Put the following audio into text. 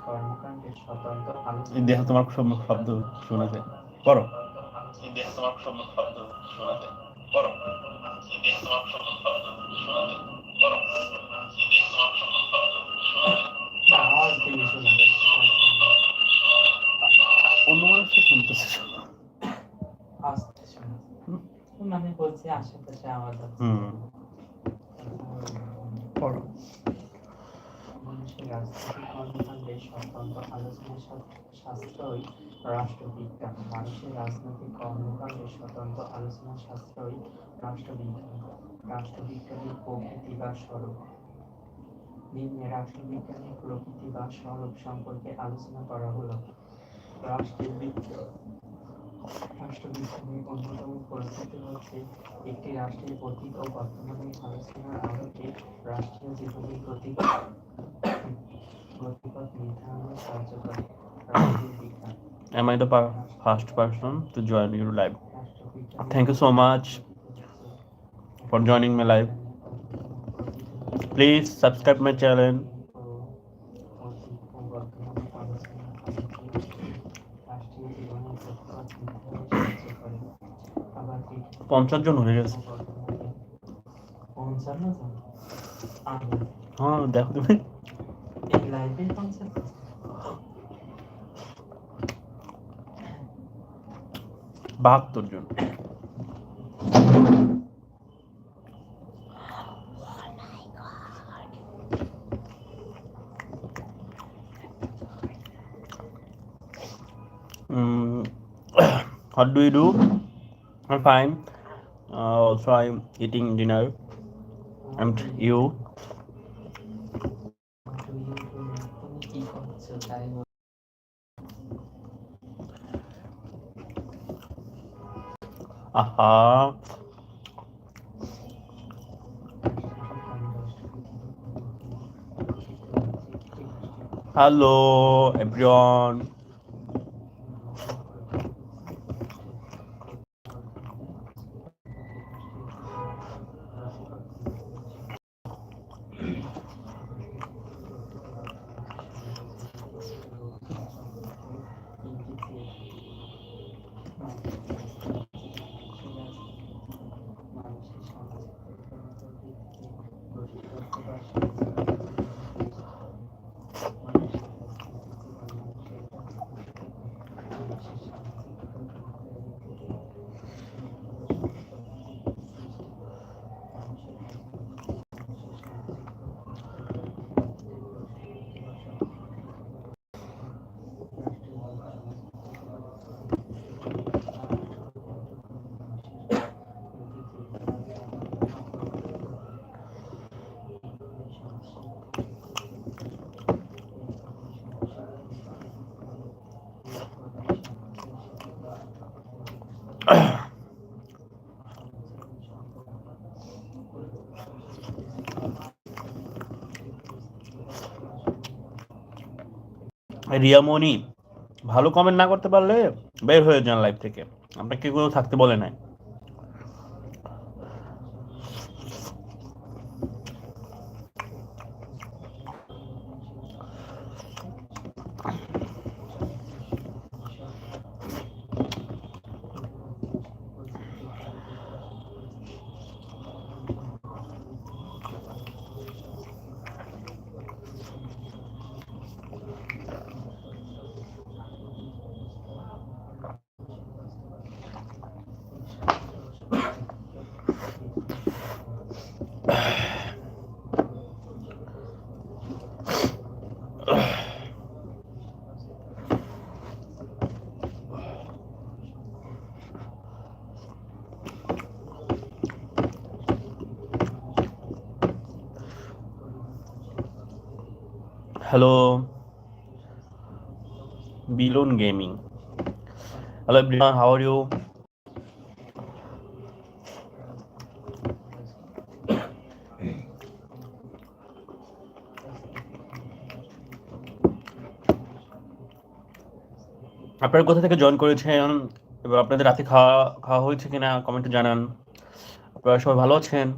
কর্মকাণ্ডের স্বতন্ত্র আলোচনা। দেহ তোমার শব্দ শোনা যায়, করো। দেহ তোমার শব্দ শোনা যায়, করো। দেহ তোমার শব্দ শোনা যায়, করো। দেহ তোমার শব্দ শোনা যায়। না, আওয়াজ দিয়ে শোনা যাচ্ছে। অন্য মানুষ তো শুনতেছে। আস্তে শোনা যায়। আমি বলছি আশেপাশে আওয়াজ আছে। পড়ো। মানুষের রাজনৈতিক কর্মকাণ্ডের স্বতন্ত্র আলোচনা শাস্ত্রই রাষ্ট্রবিজ্ঞান। মানুষের রাজনৈতিক কর্মকাণ্ডের স্বতন্ত্র আলোচনা শাস্ত্রই রাষ্ট্রবিজ্ঞান। রাষ্ট্রবিজ্ঞানের প্রকৃতি বা স্বরূপ। নিম্নে রাষ্ট্রবিজ্ঞানের প্রকৃতি বা স্বরূপ সম্পর্কে আলোচনা করা হলো। রাষ্ট্রবিজ্ঞানের অন্যতম পরিচিতি হচ্ছে একটি রাষ্ট্রের অতীত ও বর্তমানের আলোচনার আলোকে রাষ্ট্রীয় জীবনের গতিপথ নির্ধারণে সাহায্য করে। রাষ্ট্রীয় বিজ্ঞান। Am I the first person to join your live? Thank you so much for joining my live. Please subscribe my channel. 50 জন হয়ে গেছে। হ্যাঁ, দেখো তুমি। এই লাইভে 50 72 জন। What do you do? I'm fine. Also, I'm eating dinner. And you? Aha. Hello, everyone. Riyamoni, ভালো comment না করতে পারলে বের হয়ে যান লাইভ থেকে। আপনাকে কেউ থাকতে বলে নাই। Hello, Bilon Gaming. Hello everyone, how are you? আপনারা কোথা থেকে জয়েন করেছেন, এবার আপনাদের রাতে খাওয়া হয়েছে কিনা কমেন্টে জানান। আপনারা সবাই ভালো আছেন?